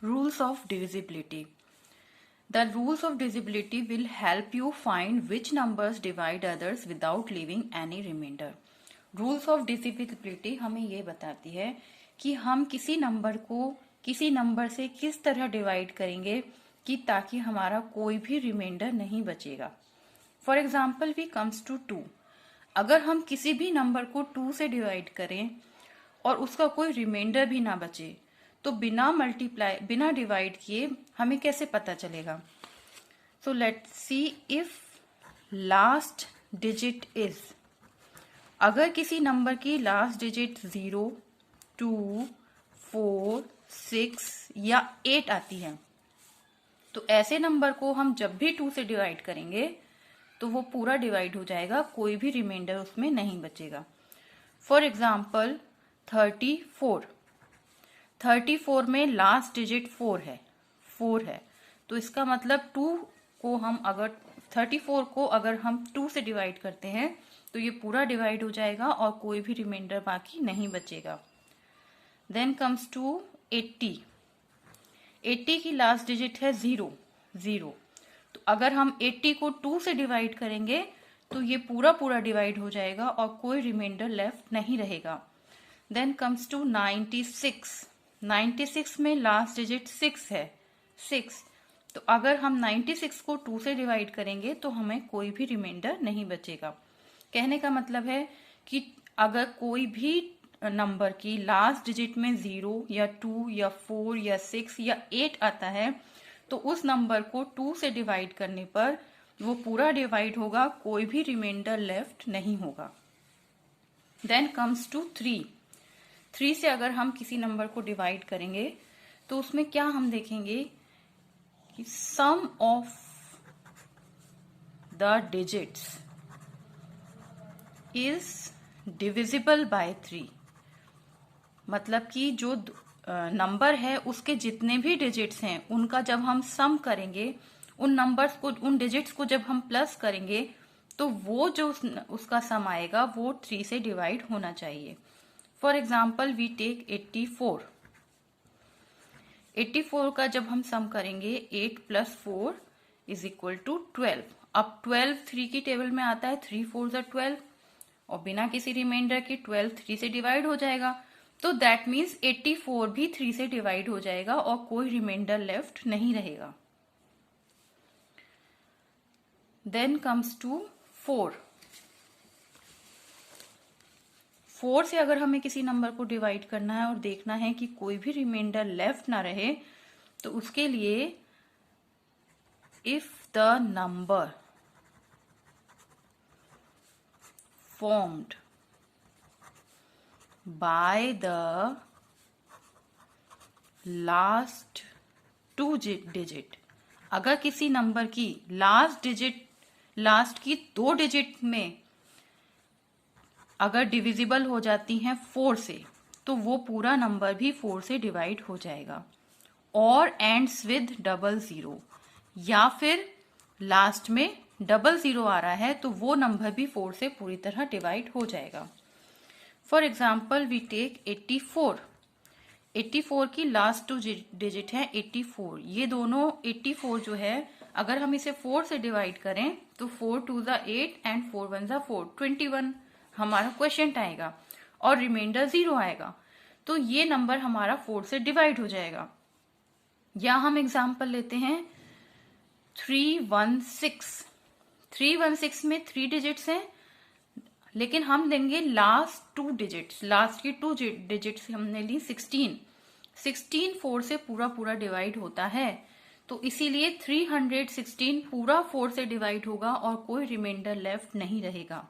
Rules of divisibility. The rules of divisibility will help you find which numbers divide others without leaving any remainder. Rules of divisibility हमें ये बताती है कि हम किसी number को किसी नंबर से किस तरह डिवाइड करेंगे कि ताकि हमारा कोई भी रिमाइंडर नहीं बचेगा. For example we comes to 2. अगर हम किसी भी नंबर को 2 से डिवाइड करें और उसका कोई रिमाइंडर भी ना बचे तो बिना डिवाइड किए हमें कैसे पता चलेगा. So let's see if last digit is, अगर किसी नंबर की लास्ट डिजिट 0, 2, 4, 6 या 8 आती है तो ऐसे नंबर को हम जब भी 2 से डिवाइड करेंगे तो वो पूरा डिवाइड हो जाएगा, कोई भी रिमाइंडर उसमें नहीं बचेगा. फॉर एग्जाम्पल 34 में लास्ट डिजिट 4 है तो इसका मतलब 34 को अगर हम 2 से डिवाइड करते हैं तो ये पूरा डिवाइड हो जाएगा और कोई भी रिमाइंडर बाकी नहीं बचेगा. देन कम्स टू 80 की लास्ट डिजिट है 0. तो अगर हम 80 को 2 से डिवाइड करेंगे तो ये पूरा डिवाइड हो जाएगा और कोई रिमाइंडर लेफ्ट नहीं रहेगा. देन कम्स टू 96 में लास्ट डिजिट 6 है. तो अगर हम 96 को 2 से डिवाइड करेंगे तो हमें कोई भी रिमाइंडर नहीं बचेगा. कहने का मतलब है कि अगर कोई भी नंबर की लास्ट डिजिट में 0 या 2 या 4 या 6 या 8 आता है तो उस नंबर को 2 से डिवाइड करने पर वो पूरा डिवाइड होगा, कोई भी रिमाइंडर लेफ्ट नहीं होगा. देन कम्स टू 3 से अगर हम किसी नंबर को डिवाइड करेंगे तो उसमें क्या हम देखेंगे कि sum of the digits is divisible by 3. मतलब कि जो नंबर है उसके जितने भी डिजिट्स हैं उनका जब हम सम करेंगे, उन डिजिट्स को जब हम प्लस करेंगे तो वो जो उसका सम आएगा वो 3 से डिवाइड होना चाहिए. फॉर एग्जाम्पल वी टेक 84 का जब हम सम करेंगे 8 + 4 = 12. अब 12 3 की टेबल में आता है, 3 4 = 12 और बिना किसी रिमाइंडर के 12 3 से डिवाइड हो जाएगा. तो दैट मीन्स 84 भी 3 से डिवाइड हो जाएगा और कोई रिमाइंडर लेफ्ट नहीं रहेगा. देन कम्स टू 4 से अगर हमें किसी नंबर को डिवाइड करना है और देखना है कि कोई भी रिमाइंडर लेफ्ट ना रहे तो उसके लिए if the number formed by the last 2 digit, अगर किसी नंबर की लास्ट की 2 डिजिट में अगर डिविजिबल हो जाती हैं 4 से तो वो पूरा नंबर भी 4 से डिवाइड हो जाएगा. और एंड्स विद 00, या फिर लास्ट में 00 आ रहा है तो वो नंबर भी 4 से पूरी तरह डिवाइड हो जाएगा. फॉर एग्जाम्पल वी टेक 84 की लास्ट 2 डिजिट है 84. ये दोनों 84 जो है अगर हम इसे 4 से डिवाइड करें तो 4 2 = 8 एंड 4 1 = 4, 21 हमारा क्वेश्चन आएगा और रिमाइंडर 0 आएगा. तो ये नंबर हमारा 4 से डिवाइड हो जाएगा. या हम एग्जाम्पल लेते हैं 316 में 3 डिजिट्स हैं लेकिन हम देंगे लास्ट 2 डिजिट्स. लास्ट की 2 डिजिट्स हमने ली 16 4 से पूरा डिवाइड होता है तो इसीलिए 316 पूरा 4 से डिवाइड होगा और कोई रिमाइंडर लेफ्ट नहीं रहेगा.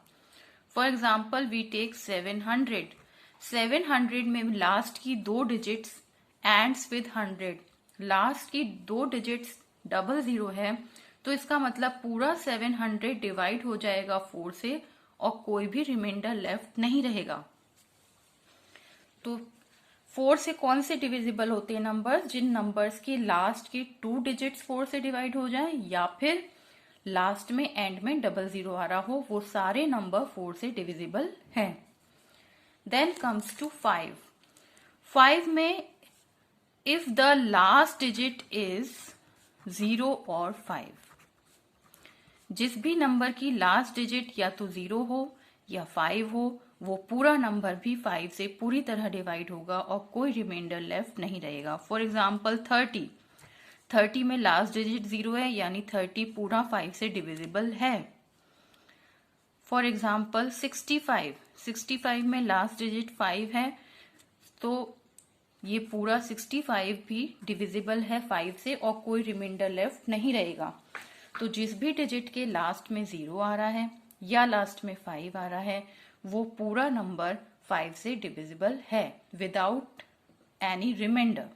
फॉर एग्जाम्पल वी टेक 700 में लास्ट की 2 डिजिट्स एंड्स विद 100. लास्ट की 2 डिजिट्स 00 है तो इसका मतलब पूरा 700 डिवाइड हो जाएगा 4 से और कोई भी रिमाइंडर लेफ्ट नहीं रहेगा. तो 4 से कौन से डिविजिबल होते हैं नंबर? जिन नंबर्स की लास्ट की 2 डिजिट्स 4 से डिवाइड हो जाए या फिर लास्ट में एंड में 00 आ रहा हो, वो सारे नंबर 4 से डिविजिबल हैं. देन कम्स टू 5 में if the last digit is 0 और 5, जिस भी नंबर की लास्ट डिजिट या तो 0 हो या 5 हो, वो पूरा नंबर भी 5 से पूरी तरह डिवाइड होगा और कोई रिमाइंडर लेफ्ट नहीं रहेगा। फॉर एग्जाम्पल 30 में लास्ट डिजिट 0 है, यानी 30 पूरा 5 से डिविजिबल है। फॉर एग्जाम्पल 65 में लास्ट डिजिट 5 है, तो ये पूरा 65 भी डिविजिबल है 5 से और कोई रिमाइंडर लेफ्ट नहीं रहेगा। तो जिस भी डिजिट के लास्ट में 0 आ रहा है या लास्ट में 5 आ रहा है, वो पूरा नंबर 5 से डिविजिबल है विदाउट एनी रिमाइंडर।